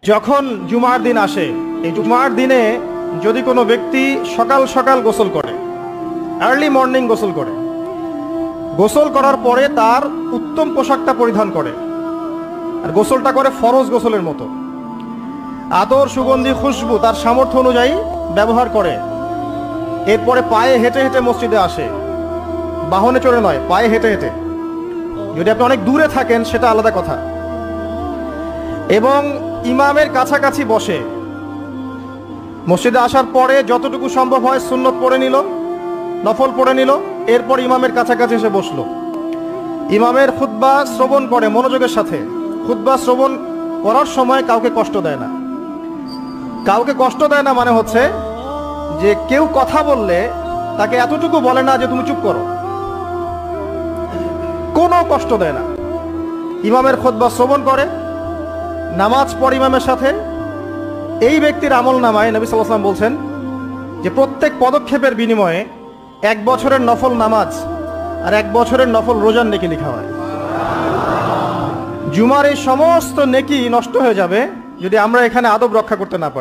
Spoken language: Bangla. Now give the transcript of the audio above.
যখন জুমার দিন আসে, এই জুমার দিনে যদি কোনো ব্যক্তি সকাল সকাল গোসল করে, আর্লি মর্নিং গোসল করে, গোসল করার পরে তার উত্তম পোশাকটা পরিধান করে, আর গোসলটা করে ফরজ গোসলের মতো, আতর সুগন্ধি খুশবু তার সামর্থ্য অনুযায়ী ব্যবহার করে, এরপরে পায়ে হেঁটে হেঁটে মসজিদে আসে, বাহনে চড়ে নয়, পায়ে হেঁটে হেঁটে। যদি আপনি অনেক দূরে থাকেন সেটা আলাদা কথা। এবং ইমামের কাছাকাছি বসে, মসজিদে আসার পরে যতটুকু সম্ভব হয় সুন্নত পড়ে নিল, নফল পড়ে নিল, এরপর ইমামের কাছাকাছি এসে বসলো। ইমামের খুতবা শ্রবণ করে মনোযোগের সাথে। খুতবা শ্রবণ করার সময় কাউকে কষ্ট দেয় না। কাউকে কষ্ট দেয় না মানে হচ্ছে যে কেউ কথা বললে তাকে এতটুকু বলে না যে তুমি চুপ করো, কোনো কষ্ট দেয় না। ইমামের খুতবা শ্রবণ করে, নামাজ পড়ে ইমামের সাথে। এই ব্যক্তির আমল নামায় নবী সাল্লাল্লাহু আলাইহি ওয়াসাল্লাম বলছেন যে প্রত্যেক পদক্ষেপের বিনিময়ে 1 বছরের নফল নামাজ আর 1 বছরের নফল রোজার নেকি লেখা হয়। জুমার এই সমস্ত নেকি নষ্ট হয়ে যাবে যদি আমরা এখানে আদব রক্ষা করতে না পারি।